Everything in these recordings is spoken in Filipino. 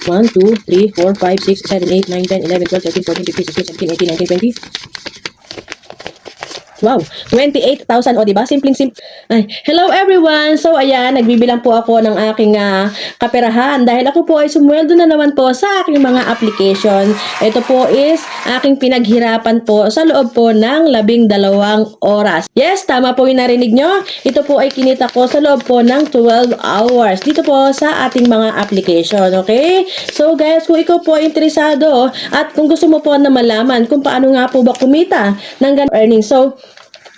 1, 2, 3, 4, 5, 6, 7, 8, 9, 10, 11, 12, 13, 14, 15, 16, 17, 18, 19, 20. Wow, 28,000 o diba? Simpleng-simple. Ay, hello everyone! So ayan, nagbibilang po ako ng aking kaperahan dahil ako po ay sumweldo na naman po sa aking mga application. Ito po is aking pinaghirapan po sa loob po ng 12 oras. Yes, tama po yung narinig nyo. Ito po ay kinita ko sa loob po ng 12 hours. Dito po sa ating mga application, okay? So guys, kung ikaw po ay interesado at kung gusto mo po na malaman kung paano nga po ba kumita ng ganang earnings. So,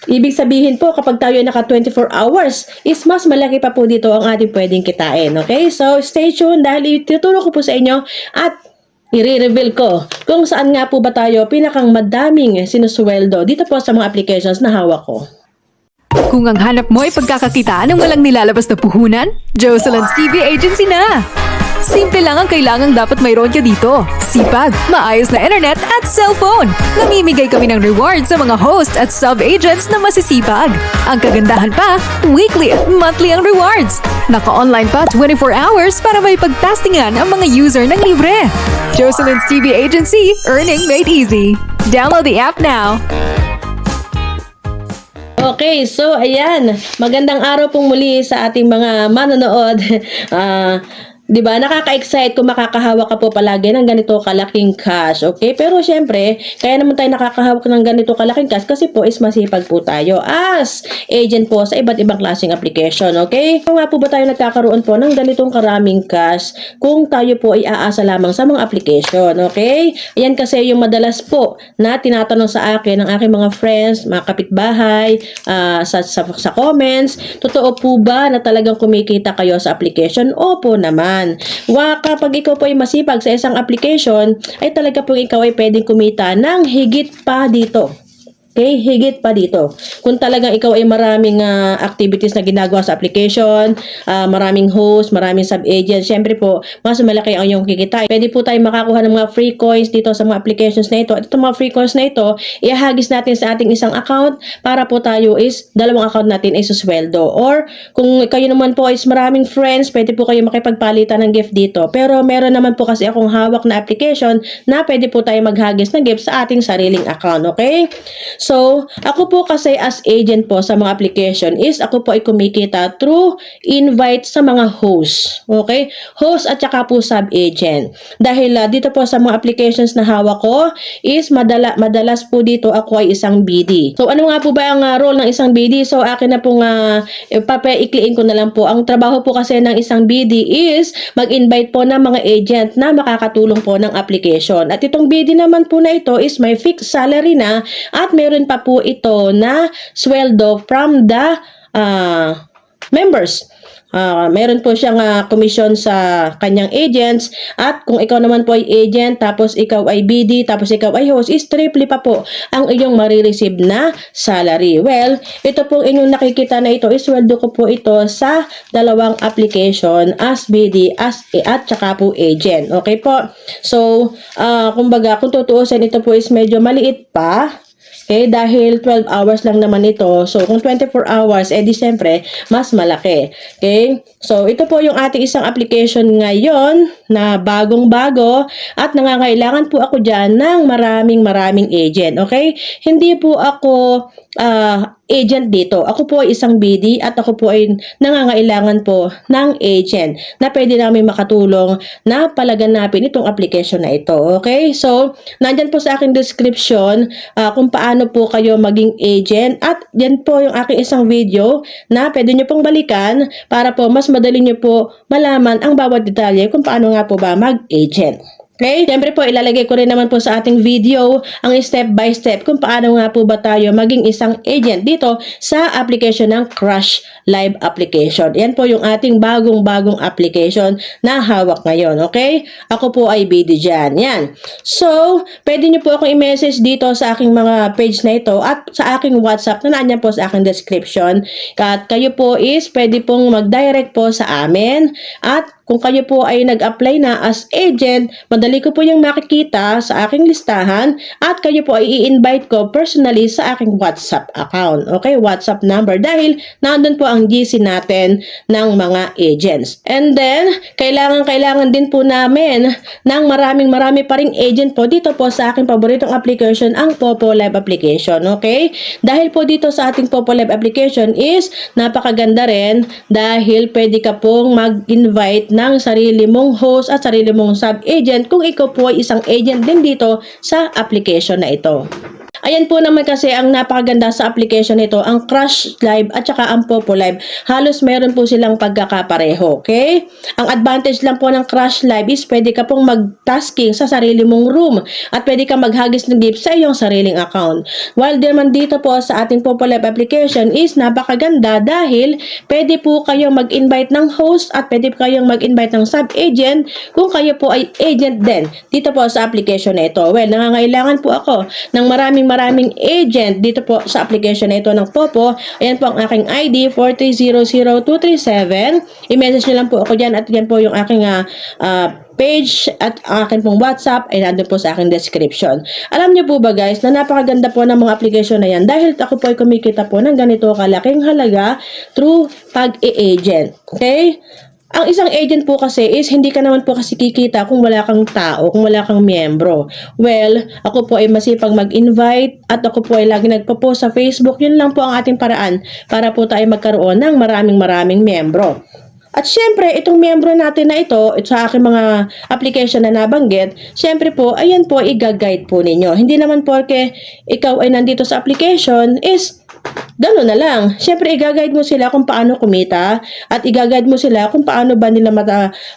ibig sabihin po, kapag tayo ay naka 24 hours, is mas malaki pa po dito ang ating pwedeng kitain. Okay? So, stay tuned dahil ituturo ko po sa inyo at i-reveal ko kung saan nga po ba tayo pinakang madaming sinusweldo dito po sa mga applications na hawak ko. Kung ang hanap mo ay pagkakakitaan ng walang nilalabas na puhunan, Jocelyn's TV Agency na! Simple lang ang kailangang dapat mayroon ka dito. Sipag, maayos na internet at cellphone. Namimigay kami ng rewards sa mga host at sub-agents na masisipag. Ang kagandahan pa, weekly at monthly ang rewards. Naka-online pa 24 hours para may pagtastingan ang mga user ng libre. Jocelyn's TV Agency, earning made easy. Download the app now. Okay, so ayan, magandang araw pong muli sa ating mga manonood. Di ba? Nakaka-excite kung makakahawak ka po palagi ng ganito kalaking cash. Okay? Pero syempre, kaya naman tayo nakakahawak ng ganito kalaking cash kasi po is masipag po tayo as agent po sa iba't ibang klaseng application. Okay? Kung nga po ba tayo nagkakaroon po ng ganitong karaming cash kung tayo po ay aasa lamang sa mga application. Okay? Ayan kasi yung madalas po na tinatanong sa akin ng aking mga friends, mga kapitbahay, sa comments, totoo po ba na talagang kumikita kayo sa application? Opo naman. Kapag ikaw po ay masipag sa isang application, ay talaga po ikaw ay pwedeng kumita ng higit pa dito. Okay, higit pa dito. Kung talagang ikaw ay maraming activities na ginagawa sa application, maraming host, maraming sub-agent, syempre po, mas malaki ang iyong kikita. Pwede po tayo makakuha ng mga free coins dito sa mga applications na ito. At itong mga free coins na ito, ihahagis natin sa ating isang account para po tayo is, dalawang account natin ay susweldo. Or, kung kayo naman po is maraming friends, pwede po kayo makipagpalitan ng gift dito. Pero meron naman po kasi akong hawak na application na pwede po tayo maghagis ng gift sa ating sariling account. Okay? So, ako po kasi as agent po sa mga application is ako po ay kumikita through invite sa mga host. Okay? Host at saka po sub-agent. Dahil dito po sa mga applications na hawak ko is madalas po dito ako ay isang BD. So, ano nga po ba ang role ng isang BD? So, akin na pong papaikliin ko na lang po. Ang trabaho po kasi ng isang BD is mag-invite po ng mga agent na makakatulong po ng application. At itong BD naman po na ito is may fixed salary na at meron pa po ito na sweldo from the members. Meron po siyang commission sa kanyang agents at kung ikaw naman po ay agent tapos ikaw ay BD tapos ikaw ay host is triple pa po ang iyong marireceive na salary. Well, ito pong inyong nakikita na ito is sweldo ko po ito sa dalawang application as BD at saka po agent. Okay po? So, kumbaga kung tutuusin ito po is medyo maliit pa. Okay, dahil 12 hours lang naman ito. So, kung 24 hours, di syempre, mas malaki. Okay? So, ito po yung ating isang application ngayon na bagong-bago at nangangailangan po ako dyan ng maraming agent. Okay? Hindi po ako agent dito. Ako po ay isang BD at ako po ay nangangailangan po ng agent na pwede namin makatulong na palaganapin itong application na ito. Okay? So, nandyan po sa aking description kung paano po kayo maging agent at yan po yung aking isang video na pwede nyo pong balikan para po mas madali nyo po malaman ang bawat detalye kung paano nga po ba mag-agent. Okay? Siyempre po, ilalagay ko rin naman po sa ating video ang step by step kung paano nga po ba tayo maging isang agent dito sa application ng Crush Live application. Yan po yung ating bagong-bagong application na hawak ngayon. Okay? Ako po ay BD dyan. Yan. So, pwede nyo po akong i-message dito sa aking mga page na ito at sa aking WhatsApp na nandyan po sa aking description. At kayo po is pwede pong mag-direct po sa amin at kung kayo po ay nag-apply na as agent, madali ko po yung makikita sa aking listahan at kayo po ay i-invite ko personally sa aking WhatsApp account. Okay, WhatsApp number dahil nandun po ang GC natin ng mga agents. And then, kailangan din po namin ng marami pa ring agent po dito po sa aking paboritong application, ang Popo Live application. Okay? Dahil po dito sa ating Popo Live application is napakaganda rin dahil pwede ka pong mag-invite ng sarili mong host at sarili mong sub-agent kung ikaw po ay isang agent din dito sa application na ito. Ayan po naman kasi ang napakaganda sa application nito, ang Crush Live at saka ang Popo Live. Halos meron po silang pagkakapareho, okay? Ang advantage lang po ng Crush Live is pwede ka pong mag-tasking sa sarili mong room at pwede ka maghagis ng gift sa iyong sariling account. While naman dito po sa ating Popo Live application is napakaganda dahil pwede po kayong mag-invite ng host at pwede po kayong mag-invite ng sub-agent kung kayo po ay agent din dito po sa application na ito. Well, nangangailangan po ako ng maraming agent dito po sa application na ito ng Popo. Ayan po ang aking ID 4300237. I-message nyo lang po ako dyan at yan po yung aking page at akin pong WhatsApp ay nandun po sa aking description. Alam niyo po ba guys na napakaganda po ng mga application na yan dahil ako po ay kumikita po ng ganito kalaking halaga through pag-i-agent. Okay? Ang isang agent po kasi is hindi ka naman po kasi kikita kung wala kang tao, kung wala kang miyembro. Well, ako po ay masipag mag-invite at ako po ay lagi nagpo-post sa Facebook. Yun lang po ang ating paraan para po tayo magkaroon ng maraming miyembro. At syempre, itong miyembro natin na ito sa aking mga application na nabanggit, syempre po, ayan po, i-guide po ninyo. Hindi naman po ke ikaw ay nandito sa application is gano'n na lang. Syempre, i-guide mo sila kung paano kumita at i-guide mo sila kung paano ba nila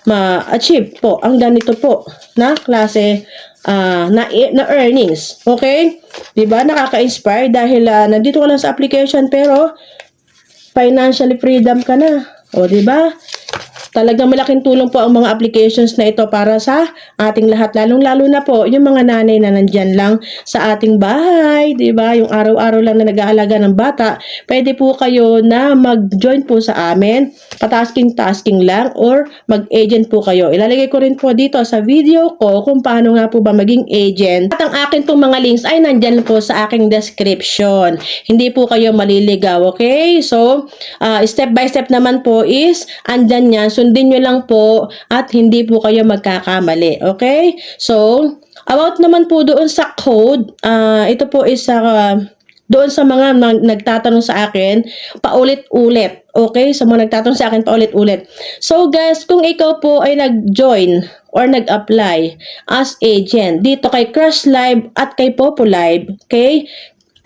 ma-achieve po ang ganito po na klase na earnings. Okay? Diba? Nakaka-inspire dahil nandito ka lang sa application pero financially freedom ka na. O, diba? Talagang malaking tulong po ang mga applications na ito para sa ating lahat. Lalong-lalo na po yung mga nanay na nandyan lang sa ating bahay, di ba? Yung araw-araw lang na nag-aalaga ng bata. Pwede po kayo na mag-join po sa amin. Patasking-tasking lang or mag-agent po kayo. Ilalagay ko rin po dito sa video ko kung paano nga po ba maging agent. At ang akin pong mga links ay nandyan po sa aking description. Hindi po kayo maliligaw, okay? So, step by step naman po is andyan yan. Sundin nyo lang po at hindi po kayo magkakamali. Okay? So, about naman po doon sa code, ito po is doon sa mga nagtatanong sa akin, paulit-ulit. Okay? Sa mga nagtatanong sa akin, paulit-ulit. So, guys, kung ikaw po ay nag-join or nag-apply as agent dito kay Crush Live at kay Popo Live, okay?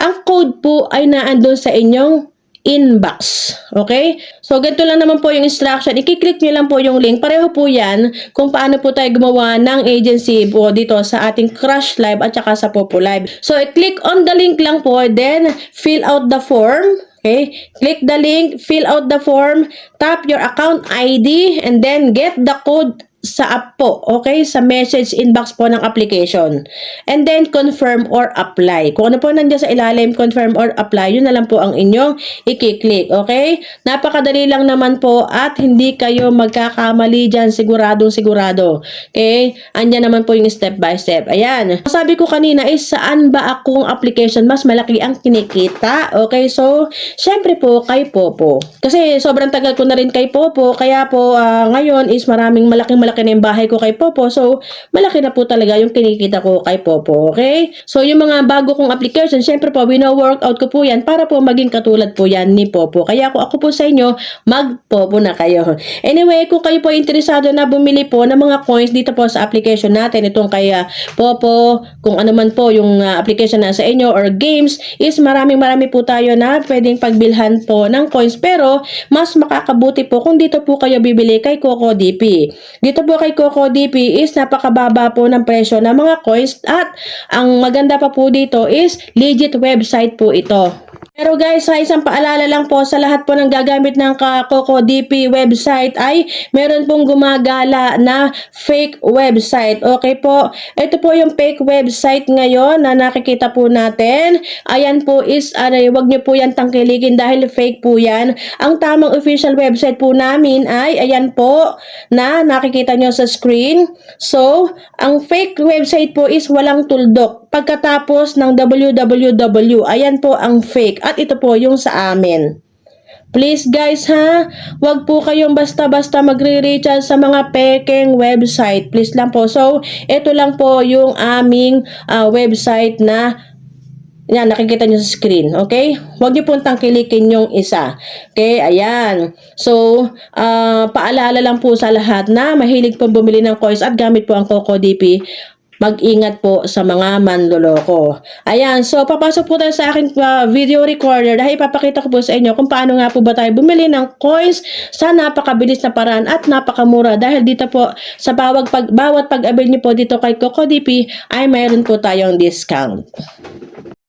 Ang code po ay naandun sa inyong inbox. Okay? So, ganito lang naman po yung instruction. I-click nyo lang po yung link. Pareho po yan kung paano po tayo gumawa ng agency po dito sa ating Crush Live at saka sa Popo Live. So, i-click on the link lang po. Then, fill out the form. Okay? Click the link, fill out the form, tap your account ID, and then get the code sa app po, okay? Sa message inbox po ng application. And then, confirm or apply. Kung ano po nandiyan sa ilalim, confirm or apply, yun na lang po ang inyong i-click, okay? Napakadali lang naman po at hindi kayo magkakamali dyan, siguradong sigurado. Okay? Andyan naman po yung step by step. Ayan. Sabi ko kanina is saan ba akong application mas malaki ang kinikita? Okay? So, syempre po kay Popo. Kasi sobrang tagal ko na rin kay Popo, kaya po ngayon is malaki na yung bahay ko kay Popo. So, malaki na po talaga yung kinikita ko kay Popo. Okay? So, yung mga bago kong application, syempre po, wino-workout ko po yan para po maging katulad po yan ni Popo. Kaya kung ako po sa inyo, mag-Popo na kayo. Anyway, kung kayo po interesado na bumili po ng mga coins dito po sa application natin, itong kay Popo, kung ano man po yung application na sa inyo or games, is marami po tayo na pwedeng pagbilhan po ng coins. Pero, mas makakabuti po kung dito po kayo bibili kay CocoDP. Dito po kay CocoDP is napakababa po ng presyo ng mga coins at ang maganda pa po dito is legit website po ito. Pero guys, sa isang paalala lang po sa lahat po ng gagamit ng CocoDP website ay meron pong gumagala na fake website. Okay po? Ito po yung fake website ngayon na nakikita po natin. Ayan po is, wag niyo po yan tangkilikin dahil fake po yan. Ang tamang official website po namin ay ayan po na nakikita nyo sa screen. So, ang fake website po is walang tuldok. Pagkatapos ng www, ayan po ang fake. At ito po yung sa amin. Please guys ha, wag po kayong basta-basta magre-recharge sa mga pekeng website. Please lang po. So, ito lang po yung aming website na yan, nakikita nyo sa screen. Okay? Huwag nyo pong tangkilikin yung isa. Okay? Ayan. So, paalala lang po sa lahat na mahilig pong bumili ng coins at gamit po ang CocoDP. Mag-ingat po sa mga manloloko. Ayan, so papasok po tayo sa aking video recorder dahil ipapakita ko po sa inyo kung paano nga po ba tayo bumili ng coins sa napakabilis na paraan at napakamura dahil dito po sa bawat pag-avail nyo po dito kay CocoDP ay mayroon po tayong discount.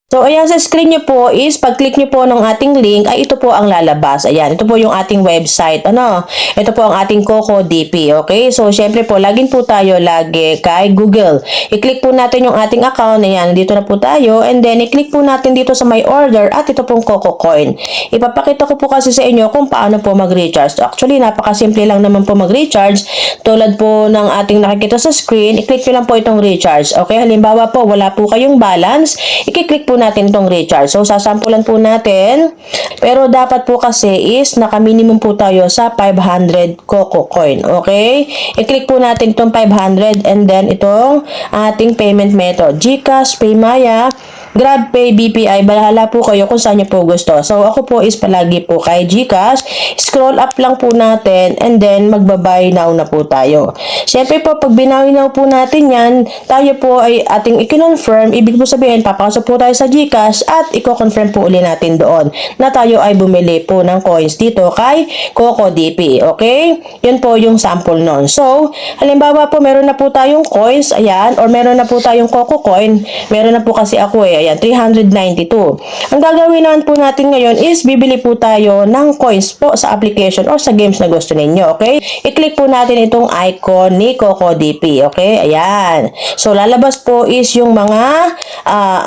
So, ayan sa screen nyo po is, pag-click nyo po ng ating link, ay ito po ang lalabas. Ayan, ito po yung ating website. Ano? Ito po ang ating CocoDP. Okay? So, syempre po, login po tayo lagi kay Google. I-click po natin yung ating account. Ayan, dito na po tayo. And then, i-click po natin dito sa My Order at ito pong CocoCoin. Ipapakita ko po kasi sa inyo kung paano po mag-recharge. Actually, napakasimple lang naman po mag-recharge. Tulad po ng ating nakikita sa screen, i-click nyo lang po itong recharge. Okay? Halimbawa po, wala po kayong balance, i-click po natin itong recharge. So, sasampulan po natin. Pero, dapat po kasi is, naka-minimum po tayo sa 500 CocoCoin. Okay? I-click po natin itong 500 and then itong ating payment method. GCash, PayMaya, GrabPay, BPI, bahala po kayo kung saan nyo po gusto. So, ako po is palagi po kay GCash. Scroll up lang po natin and then magbabuy now na po tayo. Siyempre po, pag binawi now po natin yan, tayo po ay ating i-confirm. Ibig po sabihin, papasok po tayo sa GCash at i-confirm po uli natin doon na tayo ay bumili po ng coins dito kay CocoDP. Okay? Yun po yung sample nun. So, halimbawa po, meron na po tayong coins, ayan, or meron na po tayong CocoCoin. Meron na po kasi ako eh. Ayan, 392. Ang gagawin naman po natin ngayon is bibili po tayo ng coins po sa application or sa games na gusto ninyo, okay? I-click po natin itong icon ni CocoDP, okay? Ayan. So, lalabas po is yung mga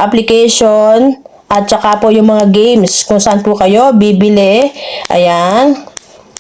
application at saka po yung mga games kung saan po kayo bibili. Ayan.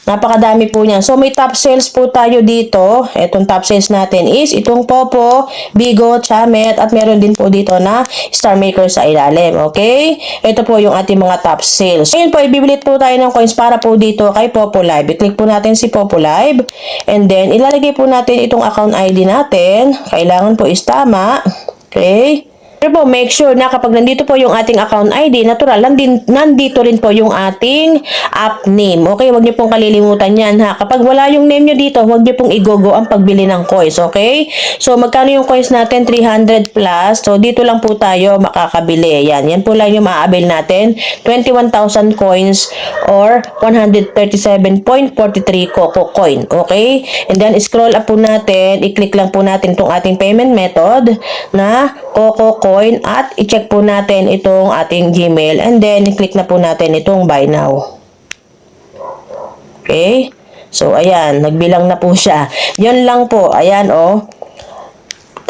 Napakadami po niyan. So, may top sales po tayo dito. Itong top sales natin is itong Popo, Bigo, Chamet, at meron din po dito na Star Maker sa ilalim. Okay? Ito po yung ating mga top sales. Ngayon po, ibibilit po tayo ng coins para po dito kay Popo Live. I-click po natin si Popo Live. And then, ilalagay po natin itong account ID natin. Kailangan po is tama. Okay? Pero po, make sure na kapag nandito po yung ating account ID, natural, nandito rin po yung ating app name. Okay, huwag niyo pong kalilimutan yan ha. Kapag wala yung name nyo dito, huwag niyo pong igogo ang pagbili ng coins. Okay? So, magkano yung coins natin? 300 plus. So, dito lang po tayo makakabili. Yan po lang yung ma-avail natin. 21,000 coins or 137.43 CocoCoin. Okay? And then, scroll up po natin. I-click lang po natin itong ating payment method na CocoCoin at i-check po natin itong ating Gmail and then i-click na po natin itong buy now. Okay? So, ayan. Nagbilang na po siya. Yun lang po. Ayan, oh.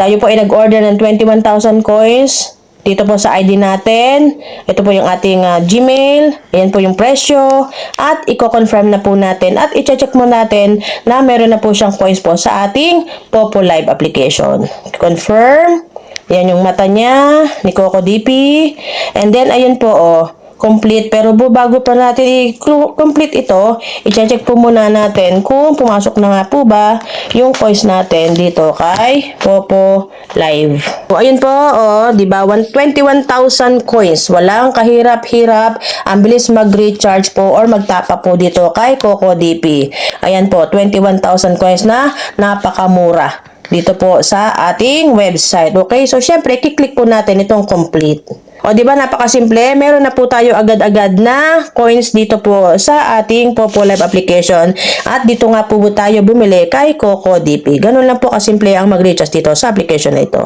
Tayo po ay nag-order ng 21,000 coins. Dito po sa ID natin. Ito po yung ating Gmail. Ayan po yung presyo. At i-confirm na po natin. At i-check mo natin na meron na po siyang coins po sa ating Popo Live application. Confirm. Yan yung mata niya ni CocoDP. And then, ayun po, oh, complete. Pero bago pa natin i-complete ito, i-check po muna natin kung pumasok na nga po ba yung coins natin dito kay Popo Live. So, ayun po, oh, di ba? 21,000 coins. Walang kahirap-hirap. Ang bilis mag-recharge po or magtapa po dito kay CocoDP. Ayan po, 21,000 coins na napakamura dito po sa ating website. Okay? So, syempre, kiklik po natin itong complete. O, di ba napakasimple? Meron na po tayo agad-agad na coins dito po sa ating Popo Live application. At dito nga po tayo bumili kay CocoDP. Ganun lang po kasimple ang mag-recharge dito sa application na ito.